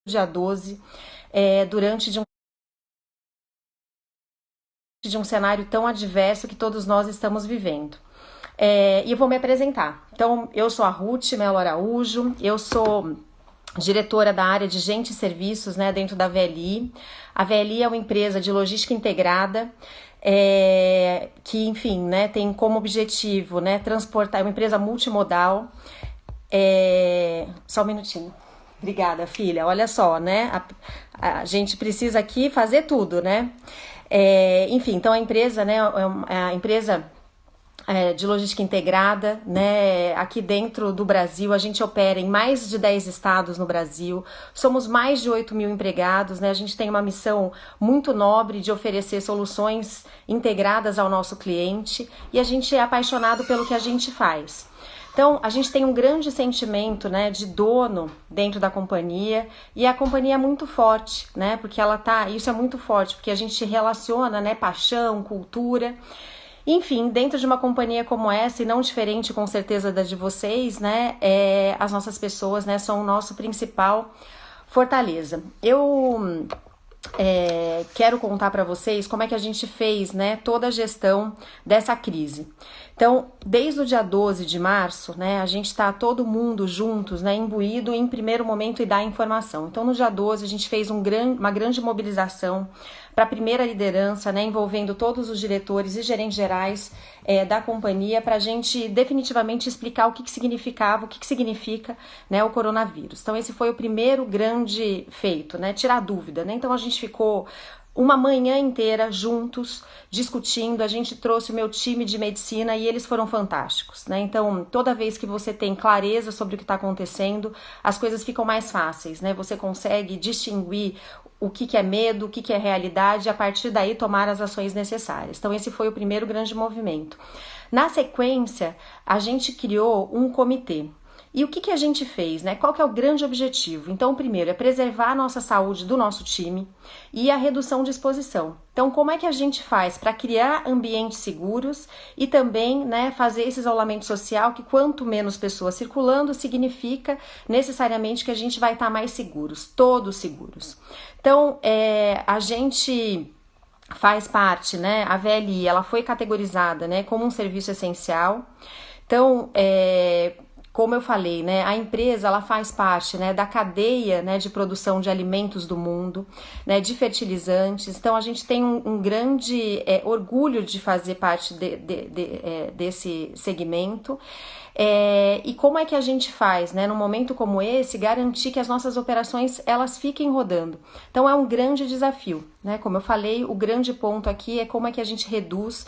dia 12, durante de um cenário tão adverso que todos nós estamos vivendo. E eu vou me apresentar. Então, eu sou a Ruth Melo Araújo, eu sou diretora da área de gente e serviços, né, dentro da VLI. A VLI é uma empresa de logística integrada, que, enfim, né, tem como objetivo, né, transportar, é uma empresa multimodal. Só um minutinho. Obrigada, filha. Olha só, né, a gente precisa aqui fazer tudo, né? Enfim, então a empresa, né, é a empresa de logística integrada, né? Aqui dentro do Brasil, a gente opera em mais de 10 estados no Brasil, somos mais de 8 mil empregados, né? A gente tem uma missão muito nobre de oferecer soluções integradas ao nosso cliente e a gente é apaixonado pelo que a gente faz. Então, a gente tem um grande sentimento, né, de dono dentro da companhia e a companhia é muito forte, né, porque isso é muito forte, porque a gente relaciona, né, paixão, cultura. Enfim, dentro de uma companhia como essa, e não diferente com certeza da de vocês, né, as nossas pessoas, né, são o nosso principal fortaleza. Eu quero contar para vocês como é que a gente fez, né, toda a gestão dessa crise. Então, desde o dia 12 de março, né, a gente está todo mundo juntos, né, imbuído em primeiro momento e dar informação. Então, no dia 12, a gente fez uma grande mobilização para a primeira liderança, né, envolvendo todos os diretores e gerentes gerais da companhia, para a gente definitivamente explicar o que significava, o que significa, né, o coronavírus. Então, esse foi o primeiro grande feito, né, tirar dúvida, né? Então, a gente ficou uma manhã inteira juntos, discutindo, a gente trouxe o meu time de medicina e eles foram fantásticos, né? Então, toda vez que você tem clareza sobre o que está acontecendo, as coisas ficam mais fáceis, né? Você consegue distinguir o que é medo, o que é realidade e a partir daí tomar as ações necessárias. Então, esse foi o primeiro grande movimento. Na sequência, a gente criou um comitê. E o que a gente fez, né? Qual que é o grande objetivo? Então, o primeiro é preservar a nossa saúde do nosso time e a redução de exposição. Então, como é que a gente faz para criar ambientes seguros e também, né, fazer esse isolamento social que quanto menos pessoas circulando significa necessariamente que a gente vai estar mais seguros, todos seguros. Então, a gente faz parte, né, a VLI, ela foi categorizada, né, como um serviço essencial. Então, como eu falei, né, a empresa ela faz parte, né, da cadeia, né, de produção de alimentos do mundo, né, de fertilizantes. Então a gente tem um grande orgulho de fazer parte desse segmento. E como é que a gente faz, né, num momento como esse, garantir que as nossas operações elas fiquem rodando? Então é um grande desafio, né? Como eu falei, o grande ponto aqui é como é que a gente reduz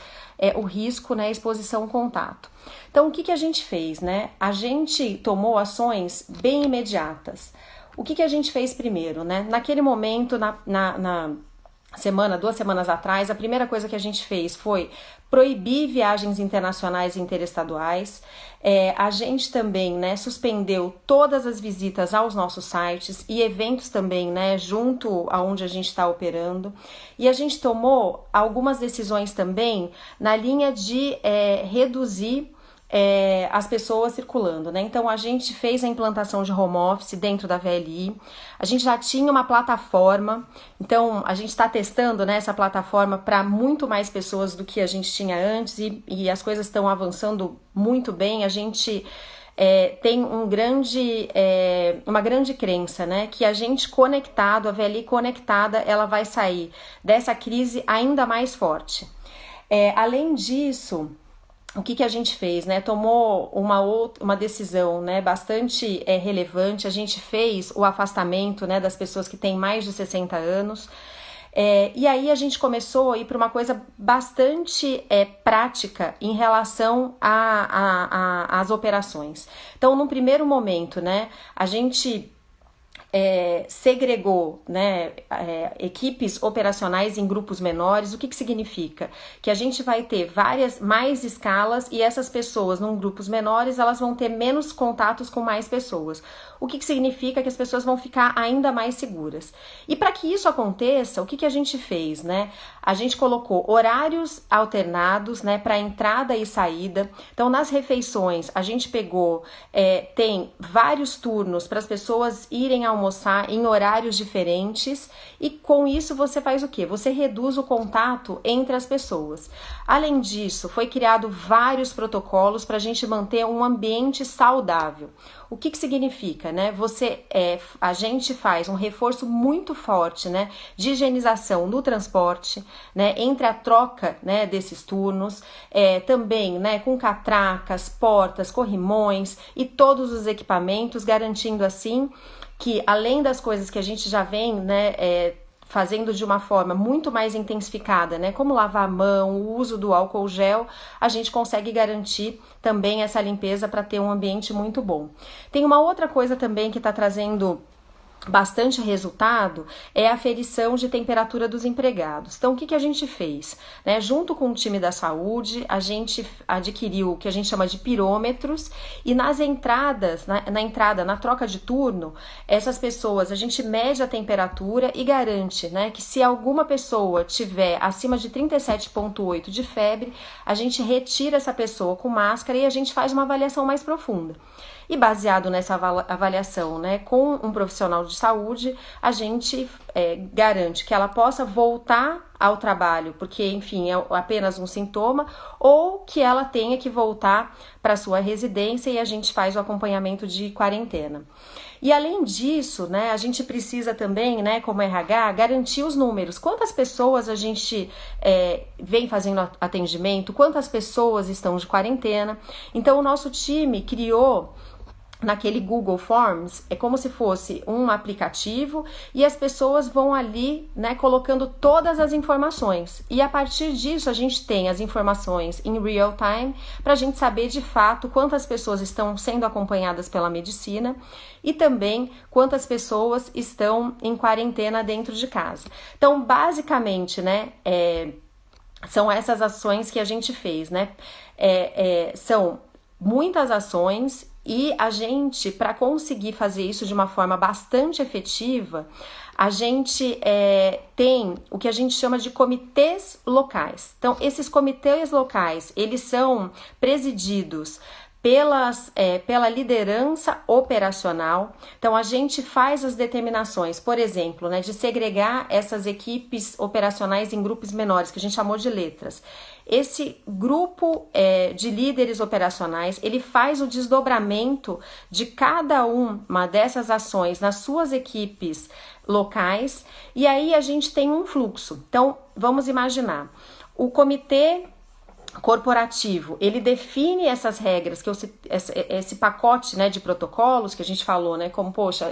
o risco, né, exposição ao contato. Então, o que a gente fez, né? A gente tomou ações bem imediatas. O que a gente fez primeiro, né? Naquele momento, na semana, 2 semanas atrás, a primeira coisa que a gente fez foi proibir viagens internacionais e interestaduais. A gente também, né, suspendeu todas as visitas aos nossos sites e eventos também, né, junto aonde a gente está operando. E a gente tomou algumas decisões também na linha de reduzir as pessoas circulando, né? Então a gente fez a implantação de home office dentro da VLI, a gente já tinha uma plataforma, então a gente está testando, né, essa plataforma para muito mais pessoas do que a gente tinha antes e as coisas estão avançando muito bem. A gente tem uma grande crença, né, que a gente conectado, a VLI conectada, ela vai sair dessa crise ainda mais forte. Além disso, o que a gente fez, né? Tomou uma decisão, né, bastante relevante. A gente fez o afastamento, né, das pessoas que têm mais de 60 anos. E aí a gente começou a ir para uma coisa bastante prática em relação às operações. Então, num primeiro momento, né, a gente segregou, né, equipes operacionais em grupos menores. O que significa? Que a gente vai ter mais escalas e essas pessoas, num grupos menores, elas vão ter menos contatos com mais pessoas. O que significa que as pessoas vão ficar ainda mais seguras. E para que isso aconteça, o que a gente fez, né? A gente colocou horários alternados, né, para entrada e saída. Então, nas refeições, a gente pegou, tem vários turnos para as pessoas irem almoçar almoçar em horários diferentes e com isso você faz o quê? Você reduz o contato entre as pessoas. Além disso, foi criado vários protocolos para a gente manter um ambiente saudável. O que significa, né? A gente faz um reforço muito forte, né, de higienização no transporte, né, entre a troca, né, desses turnos, também, né, com catracas, portas, corrimões e todos os equipamentos, garantindo assim que, além das coisas que a gente já vem, né, fazendo de uma forma muito mais intensificada, né, como lavar a mão, o uso do álcool gel, a gente consegue garantir também essa limpeza para ter um ambiente muito bom. Tem uma outra coisa também que está trazendo bastante resultado, é a aferição de temperatura dos empregados. Então, o que a gente fez? Né? Junto com o time da saúde, a gente adquiriu o que a gente chama de pirômetros e nas entradas, na troca de turno, essas pessoas, a gente mede a temperatura e garante, né, que se alguma pessoa tiver acima de 37,8 de febre, a gente retira essa pessoa com máscara e a gente faz uma avaliação mais profunda. E baseado nessa avaliação, né, com um profissional de saúde, a gente garante que ela possa voltar ao trabalho, porque, enfim, é apenas um sintoma, ou que ela tenha que voltar para sua residência e a gente faz o acompanhamento de quarentena. E além disso, né, a gente precisa também, né, como RH, garantir os números. Quantas pessoas a gente vem fazendo atendimento, quantas pessoas estão de quarentena. Então, o nosso time criou naquele Google Forms, é como se fosse um aplicativo e as pessoas vão ali, né, colocando todas as informações. E a partir disso a gente tem as informações em real time para a gente saber de fato quantas pessoas estão sendo acompanhadas pela medicina e também quantas pessoas estão em quarentena dentro de casa. Então, basicamente, né, são essas ações que a gente fez, né? São muitas ações. E a gente, para conseguir fazer isso de uma forma bastante efetiva, a gente tem o que a gente chama de comitês locais. Então, esses comitês locais, eles são presididos pela liderança operacional. Então, a gente faz as determinações, por exemplo, né, de segregar essas equipes operacionais em grupos menores, que a gente chamou de letras. Esse grupo de líderes operacionais, ele faz o desdobramento de cada uma dessas ações nas suas equipes locais e aí a gente tem um fluxo. Então, vamos imaginar, o comitê corporativo, ele define essas regras, esse pacote, né, de protocolos que a gente falou, né, como, poxa,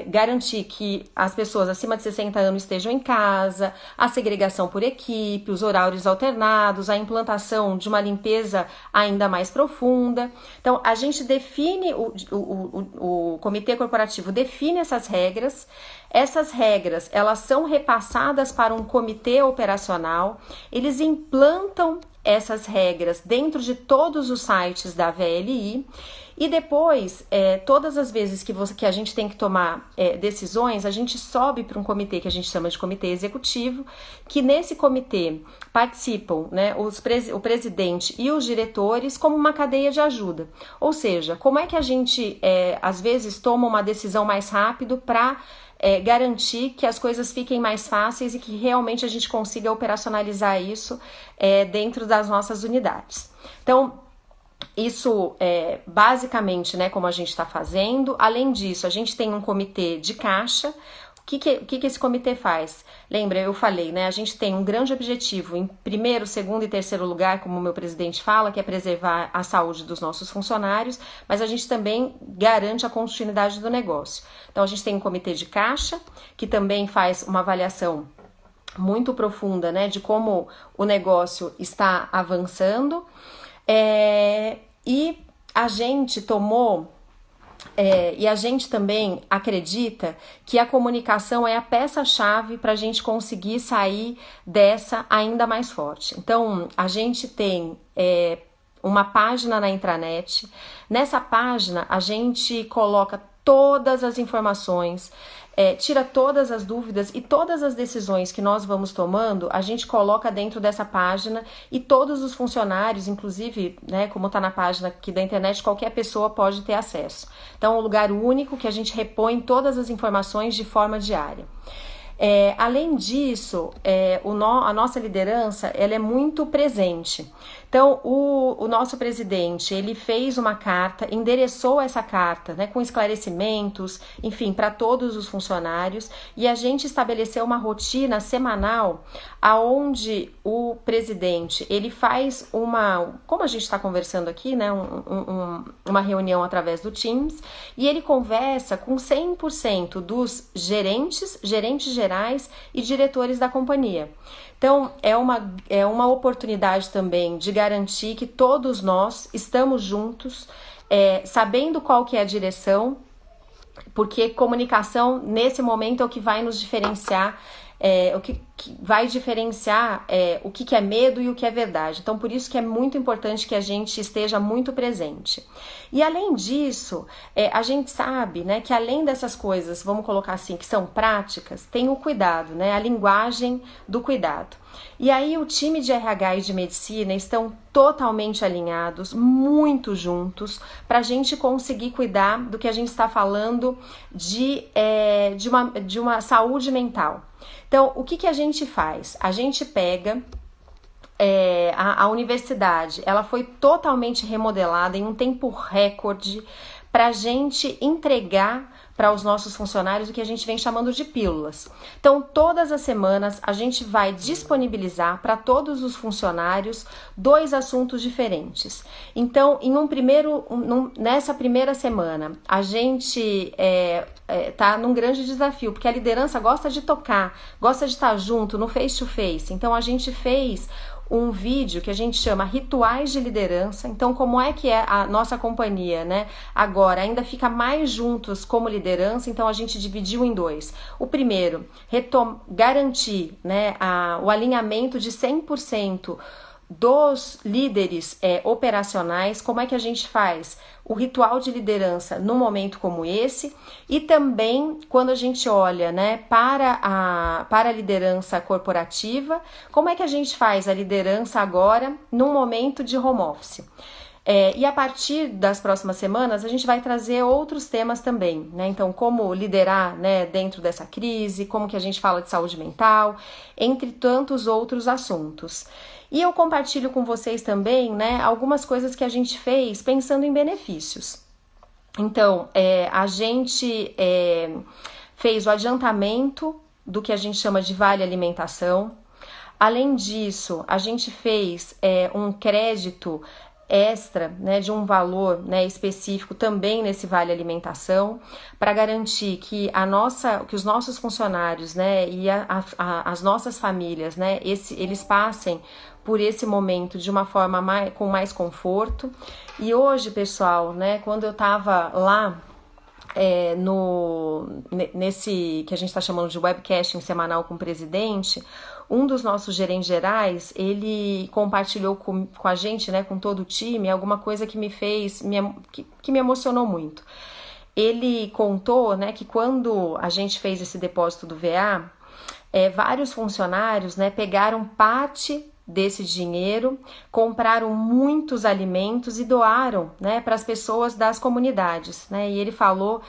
garantir que as pessoas acima de 60 anos estejam em casa, a segregação por equipe, os horários alternados, a implantação de uma limpeza ainda mais profunda. Então, a gente define, o comitê corporativo define essas regras, elas são repassadas para um comitê operacional, eles implantam essas regras dentro de todos os sites da VLI e depois, todas as vezes que a gente tem que tomar decisões, a gente sobe para um comitê que a gente chama de comitê executivo, que nesse comitê participam, né, o presidente e os diretores como uma cadeia de ajuda. Ou seja, como é que a gente, às vezes, toma uma decisão mais rápido para garantir que as coisas fiquem mais fáceis e que realmente a gente consiga operacionalizar isso dentro das nossas unidades. Então, isso basicamente, né, como a gente está fazendo. Além disso, a gente tem um comitê de caixa. O que esse comitê faz? Lembra, eu falei, né? A gente tem um grande objetivo em primeiro, segundo e terceiro lugar, como o meu presidente fala, que é preservar a saúde dos nossos funcionários, mas a gente também garante a continuidade do negócio. Então, a gente tem um comitê de caixa, que também faz uma avaliação muito profunda, né, de como o negócio está avançando. E a gente tomou... e a gente também acredita que a comunicação é a peça-chave para a gente conseguir sair dessa ainda mais forte. Então, a gente tem uma página na intranet. Nessa página, a gente coloca todas as informações, tira todas as dúvidas e todas as decisões que nós vamos tomando, a gente coloca dentro dessa página e todos os funcionários, inclusive, né, como está na página aqui da internet, qualquer pessoa pode ter acesso. Então, é um lugar único que a gente repõe todas as informações de forma diária. Além disso, a nossa liderança ela é muito presente. Então, o nosso presidente, ele fez uma carta, endereçou essa carta, né, com esclarecimentos, enfim, para todos os funcionários, e a gente estabeleceu uma rotina semanal aonde o presidente, ele faz como a gente está conversando aqui, né, uma reunião através do Teams, e ele conversa com 100% dos gerentes gerais e diretores da companhia. Então, é uma oportunidade também de garantir que todos nós estamos juntos, sabendo qual que é a direção, porque comunicação, nesse momento, é o que vai nos diferenciar, o que vai diferenciar o que é medo e o que é verdade. Então, por isso que é muito importante que a gente esteja muito presente. E, além disso, a gente sabe, né, que além dessas coisas, vamos colocar assim, que são práticas, tem o cuidado, né, a linguagem do cuidado. E aí o time de RH e de medicina estão totalmente alinhados, muito juntos, para a gente conseguir cuidar do que a gente está falando de uma saúde mental. Então, o que a gente faz? A gente pega a universidade, ela foi totalmente remodelada em um tempo recorde para a gente entregar para os nossos funcionários o que a gente vem chamando de pílulas. Então, todas as semanas a gente vai disponibilizar para todos os funcionários 2 assuntos diferentes. Então, nessa primeira semana, a gente tá num grande desafio, porque a liderança gosta de tocar, gosta de estar junto no face-to-face. Então, a gente fez um vídeo que a gente chama Rituais de Liderança. Então, como é que é a nossa companhia, né? Agora, ainda fica mais juntos como liderança, então a gente dividiu em 2. O primeiro, garantir, né, o alinhamento de 100% dos líderes operacionais, como é que a gente faz o ritual de liderança num momento como esse, e também quando a gente olha, né, para a liderança corporativa, como é que a gente faz a liderança agora num momento de home office. E a partir das próximas semanas a gente vai trazer outros temas também, né? Então, como liderar, né, dentro dessa crise, como que a gente fala de saúde mental, entre tantos outros assuntos. E eu compartilho com vocês também, né, algumas coisas que a gente fez pensando em benefícios. Então, a gente fez o adiantamento do que a gente chama de vale alimentação. Além disso, a gente fez um crédito extra, né, de um valor, né, específico também nesse vale alimentação, para garantir que os nossos funcionários, né, e as nossas famílias, né, eles passem por esse momento de uma forma com mais conforto. E hoje, pessoal, né, quando eu estava lá nesse que a gente está chamando de webcasting semanal com o presidente, um dos nossos gerentes gerais, ele compartilhou com a gente, né, com todo o time, alguma coisa que que me emocionou muito. Ele contou, né, que quando a gente fez esse depósito do VA, vários funcionários, né, pegaram parte desse dinheiro, compraram muitos alimentos e doaram, né, para as pessoas das comunidades, né? E ele falou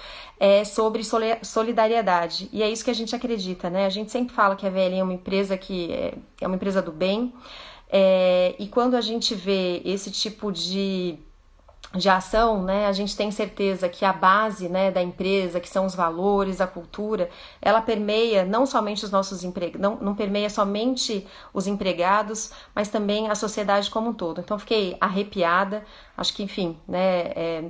sobre solidariedade, e é isso que a gente acredita, né? A gente sempre fala que a VLM é uma empresa que é uma empresa do bem, e quando a gente vê esse tipo de ação, né, a gente tem certeza que a base, né, da empresa, que são os valores, a cultura, ela permeia não somente os nossos empregados, não permeia somente os empregados, mas também a sociedade como um todo. Então, fiquei arrepiada, acho que, enfim, né,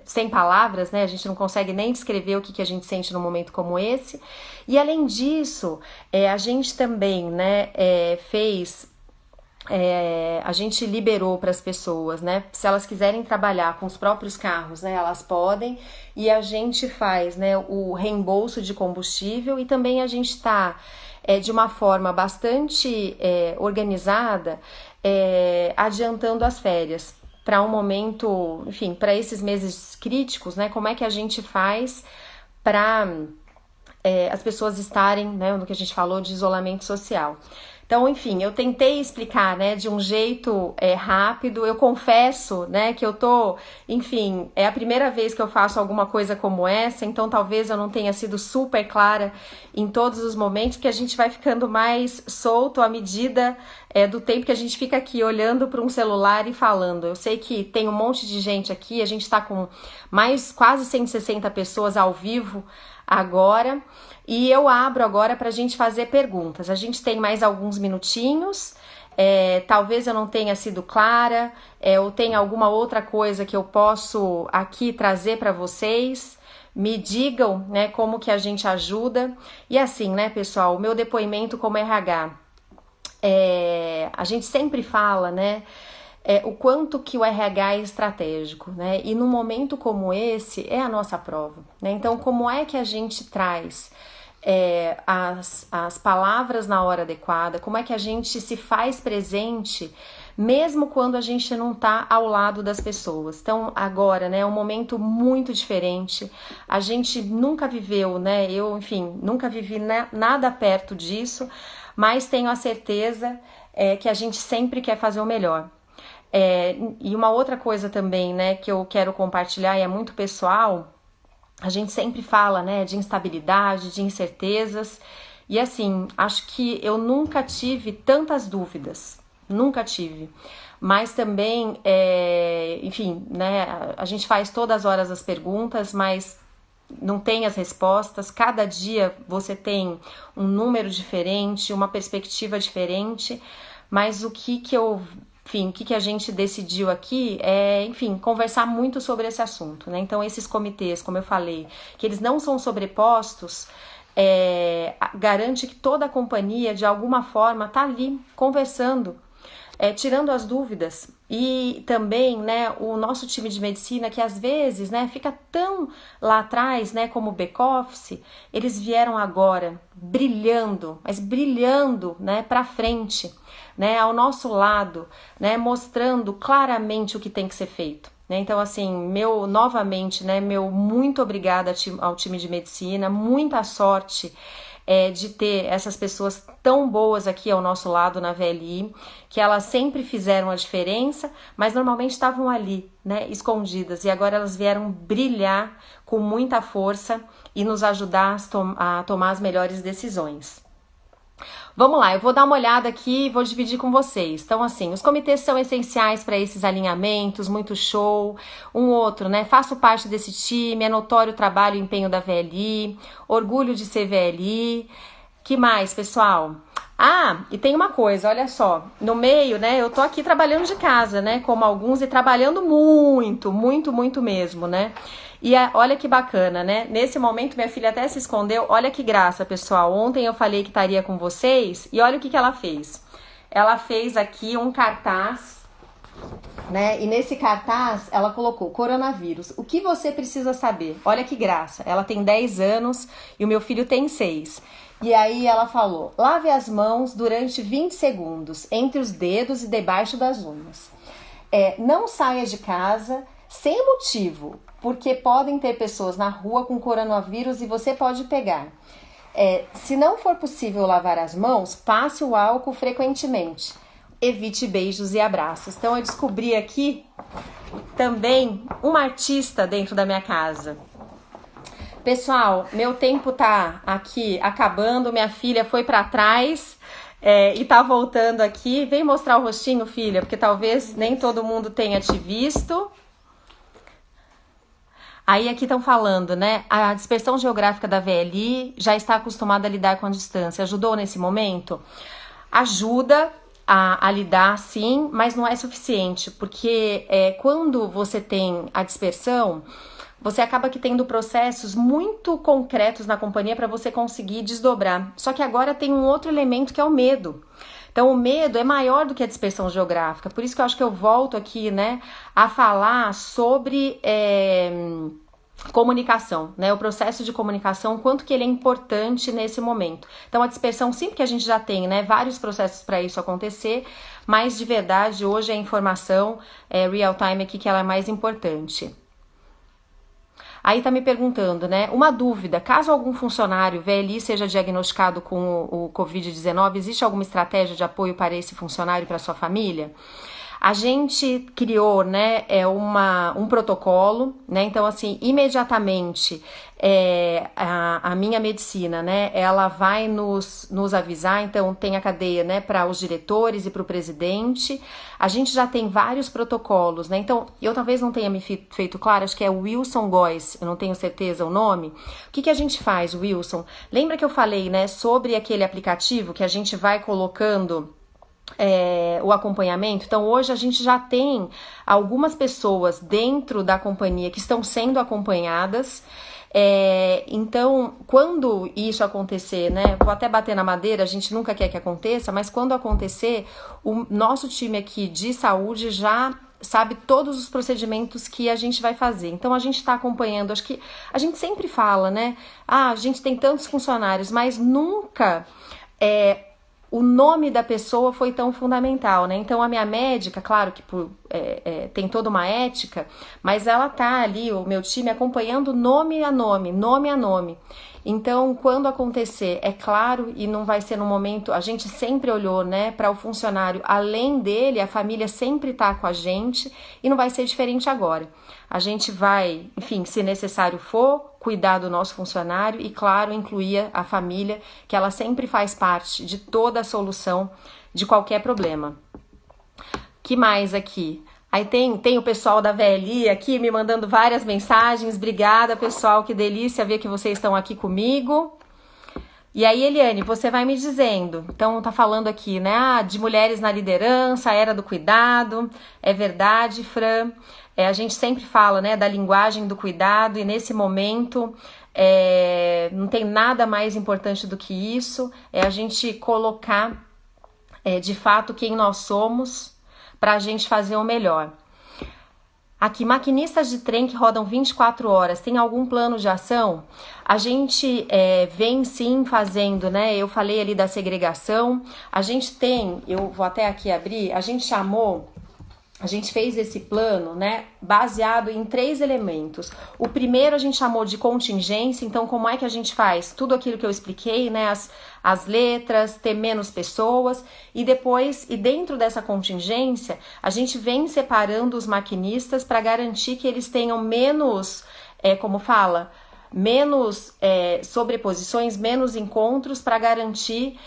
sem palavras, né, a gente não consegue nem descrever o que a gente sente num momento como esse. E, além disso, a gente também, né, a gente liberou para as pessoas, né? Se elas quiserem trabalhar com os próprios carros, né? Elas podem, e a gente faz, né, o reembolso de combustível, e também a gente está de uma forma bastante organizada, adiantando as férias. para um momento, enfim, para esses meses críticos, né? Como é que a gente faz para as pessoas estarem, né, no que a gente falou de isolamento social. Então, enfim, eu tentei explicar, né, de um jeito rápido. Eu confesso, né, que eu tô, enfim, é a primeira vez que eu faço alguma coisa como essa, então talvez eu não tenha sido super clara em todos os momentos, porque a gente vai ficando mais solto à medida do tempo que a gente fica aqui olhando para um celular e falando. Eu sei que tem um monte de gente aqui, a gente está com mais quase 160 pessoas ao vivo agora, e eu abro agora para a gente fazer perguntas. A gente tem mais alguns minutinhos, talvez eu não tenha sido clara, ou tenha alguma outra coisa que eu posso aqui trazer para vocês. Me digam, né, como que a gente ajuda. E assim, né, pessoal, o meu depoimento como RH, a gente sempre fala, né, o quanto que o RH é estratégico, né? E num momento como esse é a nossa prova, né? Então, como é que a gente traz as palavras na hora adequada? Como é que a gente se faz presente, mesmo quando a gente não está ao lado das pessoas? Então, agora, né, é um momento muito diferente. A gente nunca viveu, né? Eu, enfim, nunca vivi nada perto disso, mas tenho a certeza que a gente sempre quer fazer o melhor. E uma outra coisa também, né, que eu quero compartilhar e é muito pessoal, a gente sempre fala, né, de instabilidade, de incertezas, e assim, acho que eu nunca tive tantas dúvidas, nunca tive, mas também, enfim, né, a gente faz todas as horas as perguntas, mas não tem as respostas, cada dia você tem um número diferente, uma perspectiva diferente, mas o que a gente decidiu aqui é, enfim, conversar muito sobre esse assunto, né? Então, esses comitês, como eu falei, que eles não são sobrepostos, garante que toda a companhia, de alguma forma, está ali conversando, tirando as dúvidas. E também, né, o nosso time de medicina, que às vezes, né, fica tão lá atrás, né, como back-office, eles vieram agora brilhando, mas brilhando, né, para frente, né, ao nosso lado, né, mostrando claramente o que tem que ser feito. Né? Então, assim, novamente, né, meu muito obrigada ao time de medicina, muita sorte de ter essas pessoas tão boas aqui ao nosso lado na VLI, que elas sempre fizeram a diferença, mas normalmente estavam ali, né, escondidas, e agora elas vieram brilhar com muita força e nos ajudar a tomar as melhores decisões. Vamos lá, eu vou dar uma olhada aqui e vou dividir com vocês. Então, assim, os comitês são essenciais para esses alinhamentos, muito show. Um outro, né? Faço parte desse time, é notório o trabalho e empenho da VLI, orgulho de ser VLI. Que mais, pessoal? Ah, e tem uma coisa, olha só, no meio, né, eu tô aqui trabalhando de casa, né, como alguns, e trabalhando muito, muito, muito mesmo, né, e olha que bacana, né, nesse momento minha filha até se escondeu, olha que graça, pessoal, ontem eu falei que estaria com vocês, e olha o que ela fez. Ela fez aqui um cartaz, né, e nesse cartaz ela colocou coronavírus, o que você precisa saber? Olha que graça, ela tem 10 anos e o meu filho tem 6. E aí ela falou, lave as mãos durante 20 segundos, entre os dedos e debaixo das unhas. Não saia de casa sem motivo, porque podem ter pessoas na rua com coronavírus e você pode pegar. Se não for possível lavar as mãos, passe o álcool frequentemente. Evite beijos e abraços. Então eu descobri aqui também uma artista dentro da minha casa. Pessoal, meu tempo tá aqui acabando, minha filha foi pra trás e tá voltando aqui. Vem mostrar o rostinho, filha, porque talvez nem todo mundo tenha te visto. Aí aqui estão falando, né? A dispersão geográfica da VLI já está acostumada a lidar com a distância. Ajudou nesse momento? Ajuda a lidar, sim, mas não é suficiente, porque quando você tem a dispersão, você acaba que tendo processos muito concretos na companhia para você conseguir desdobrar. Só que agora tem um outro elemento que é o medo. Então o medo é maior do que a dispersão geográfica. Por isso que eu acho que eu volto aqui, né, a falar sobre Comunicação, né? O processo de comunicação, quanto que ele é importante nesse momento. Então, a dispersão, sim, que a gente já tem, né, vários processos para isso acontecer, mas de verdade, hoje a informação real time aqui que ela é mais importante. Aí tá me perguntando, né, uma dúvida, caso algum funcionário VLI seja diagnosticado com o Covid-19, existe alguma estratégia de apoio para esse funcionário e para sua família? A gente criou, né, um protocolo, né, então assim, imediatamente a minha medicina, né, ela vai nos avisar, então tem a cadeia, né, para os diretores e para o presidente, a gente já tem vários protocolos, né, então eu talvez não tenha me feito claro, acho que é Wilson Góes, eu não tenho certeza o nome. O que a gente faz, Wilson? Lembra que eu falei, né, sobre aquele aplicativo que a gente vai colocando o acompanhamento? Então hoje a gente já tem algumas pessoas dentro da companhia que estão sendo acompanhadas. Então quando isso acontecer, né, vou até bater na madeira, a gente nunca quer que aconteça, mas quando acontecer, o nosso time aqui de saúde já sabe todos os procedimentos que a gente vai fazer. Então a gente está acompanhando, acho que a gente sempre fala, né, a gente tem tantos funcionários, mas nunca o nome da pessoa foi tão fundamental, né? Então a minha médica, claro que tem toda uma ética, mas ela tá ali, o meu time, acompanhando nome a nome, nome a nome. Então, quando acontecer, é claro, e não vai ser no momento, a gente sempre olhou, né, para o funcionário, além dele, a família sempre tá com a gente, e não vai ser diferente agora. A gente vai, enfim, se necessário for, cuidar do nosso funcionário e, claro, incluir a família, que ela sempre faz parte de toda a solução de qualquer problema. Que mais aqui? Aí tem o pessoal da VLI aqui me mandando várias mensagens. Obrigada, pessoal, que delícia ver que vocês estão aqui comigo. E aí, Eliane, você vai me dizendo. Então, tá falando aqui, né, de mulheres na liderança, era do cuidado. É verdade, Fran. A gente sempre fala, né, da linguagem do cuidado, e nesse momento não tem nada mais importante do que isso. É a gente colocar de fato quem nós somos para a gente fazer o melhor. Aqui, maquinistas de trem que rodam 24 horas, tem algum plano de ação? A gente vem sim fazendo, né? Eu falei ali da segregação. A gente tem, eu vou até aqui abrir, a gente fez esse plano, né, baseado em 3 elementos. O primeiro a gente chamou de contingência, então como é que a gente faz? Tudo aquilo que eu expliquei, né, as letras, ter menos pessoas, e depois, e dentro dessa contingência, a gente vem separando os maquinistas para garantir que eles tenham menos, menos sobreposições, menos encontros, para garantir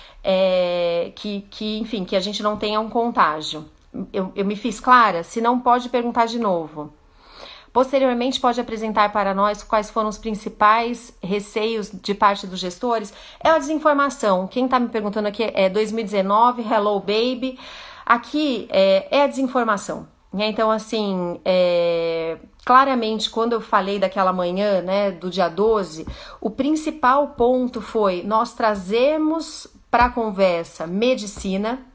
enfim, que a gente não tenha um contágio. Eu me fiz clara? Se não, pode perguntar de novo. Posteriormente, pode apresentar para nós quais foram os principais receios de parte dos gestores? É a desinformação. Quem está me perguntando aqui é 2019, Hello Baby. Aqui é a desinformação. Então, assim, claramente, quando eu falei daquela manhã, né, do dia 12, o principal ponto foi nós trazermos para a conversa medicina,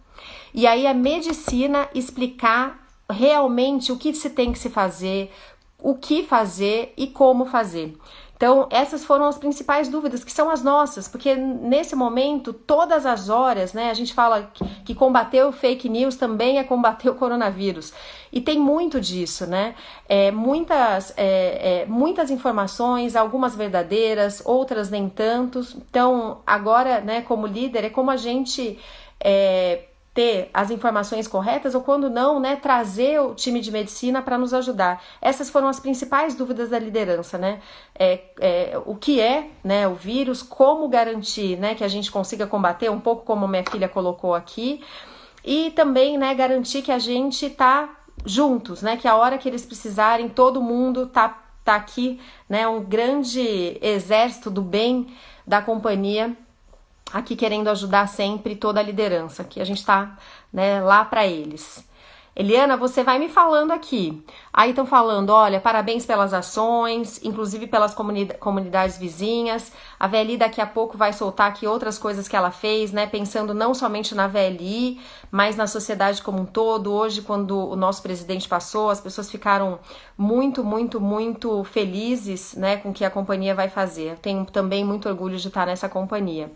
e aí a medicina explicar realmente o que se tem que se fazer, o que fazer e como fazer. Então, essas foram as principais dúvidas, que são as nossas, porque nesse momento, todas as horas, né, a gente fala que combater o fake news também é combater o coronavírus. E tem muito disso, né? Muitas informações, algumas verdadeiras, outras nem tanto. Então, agora, né, como líder, é como a gente ter as informações corretas, ou quando não, né, trazer o time de medicina para nos ajudar. Essas foram as principais dúvidas da liderança, né? O que é, né, o vírus, como garantir, né, que a gente consiga combater, um pouco como minha filha colocou aqui, e também, né, garantir que a gente tá juntos, né, que a hora que eles precisarem, todo mundo tá aqui, né, um grande exército do bem da companhia, aqui querendo ajudar sempre toda a liderança, que a gente tá, né, lá para eles. Eliana, você vai me falando aqui. Aí estão falando, olha, parabéns pelas ações, inclusive pelas comunidades vizinhas. A VLI daqui a pouco vai soltar aqui outras coisas que ela fez, né? Pensando não somente na VLI, mas na sociedade como um todo. Hoje, quando o nosso presidente passou, as pessoas ficaram muito, muito, muito felizes, né, com o que a companhia vai fazer. Eu tenho também muito orgulho de estar nessa companhia.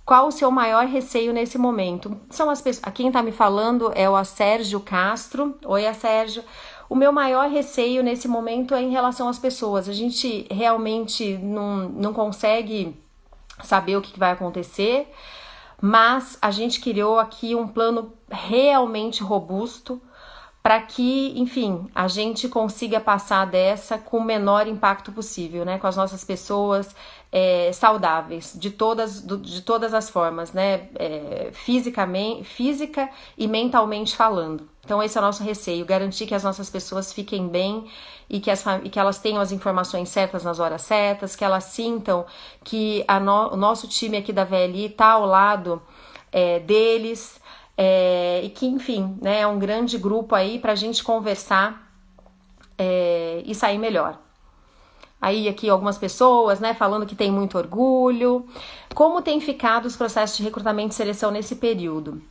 Qual o seu maior receio nesse momento? São as pessoas. Quem está me falando é o Sérgio Castro. Oi, Sérgio. O meu maior receio nesse momento é em relação às pessoas. A gente realmente não consegue saber o que vai acontecer, mas a gente criou aqui um plano realmente robusto para que, enfim, a gente consiga passar dessa com o menor impacto possível, né? Com as nossas pessoas saudáveis, de todas as formas, né? Física e mentalmente falando. Então esse é o nosso receio, garantir que as nossas pessoas fiquem bem e que elas tenham as informações certas nas horas certas, que elas sintam que o nosso time aqui da VLI está ao lado deles, e que, enfim, né, é um grande grupo aí pra gente conversar e sair melhor. Aí aqui algumas pessoas, né, falando que tem muito orgulho. Como tem ficado os processos de recrutamento e seleção nesse período?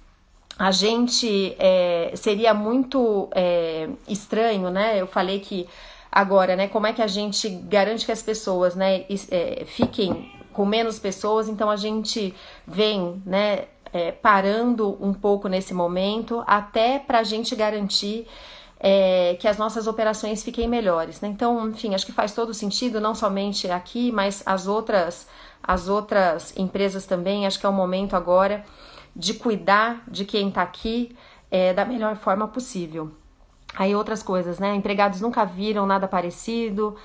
A gente seria muito estranho, né? Eu falei que agora, né, como é que a gente garante que as pessoas, né, fiquem com menos pessoas, então a gente vem, né, parando um pouco nesse momento, até para a gente garantir que as nossas operações fiquem melhores, né? Então, enfim, acho que faz todo sentido, não somente aqui, mas as outras empresas também. Acho que é o momento agora de cuidar de quem está aqui da melhor forma possível. Aí outras coisas, né? Empregados nunca viram nada parecido.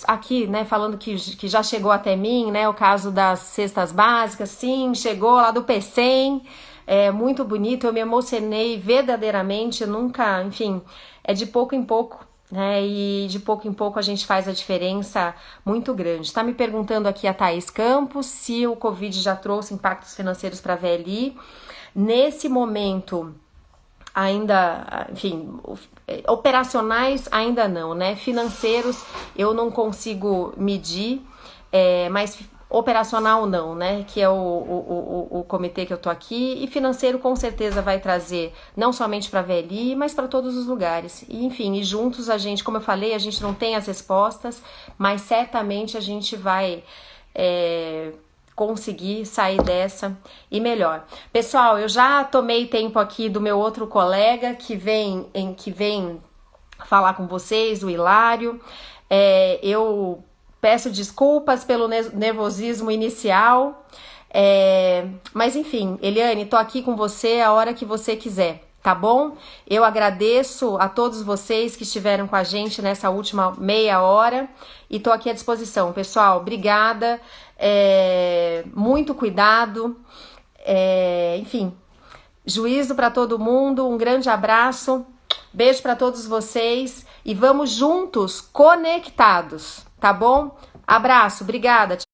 Aqui, né, falando que já chegou até mim, né, o caso das cestas básicas, sim, chegou lá do PCM, muito bonito, eu me emocionei verdadeiramente, nunca, enfim, é de pouco em pouco, né, e de pouco em pouco a gente faz a diferença muito grande. Tá me perguntando aqui a Thaís Campos se o Covid já trouxe impactos financeiros para a VLI. Nesse momento, ainda, enfim, operacionais ainda não, né? Financeiros eu não consigo medir, mas operacional não, né? Que é o comitê que eu tô aqui, e financeiro com certeza vai trazer não somente para a VLI, mas para todos os lugares. E, enfim, e juntos a gente, como eu falei, a gente não tem as respostas, mas certamente a gente vai conseguir sair dessa e melhor. Pessoal, eu já tomei tempo aqui do meu outro colega que vem falar com vocês, o Hilário. Eu peço desculpas pelo nervosismo inicial, mas enfim, Eliane, tô aqui com você a hora que você quiser, tá bom? Eu agradeço a todos vocês que estiveram com a gente nessa última meia hora e tô aqui à disposição, pessoal. Obrigada, muito cuidado, enfim, juízo para todo mundo, um grande abraço, beijo para todos vocês e vamos juntos, conectados, tá bom? Abraço, obrigada.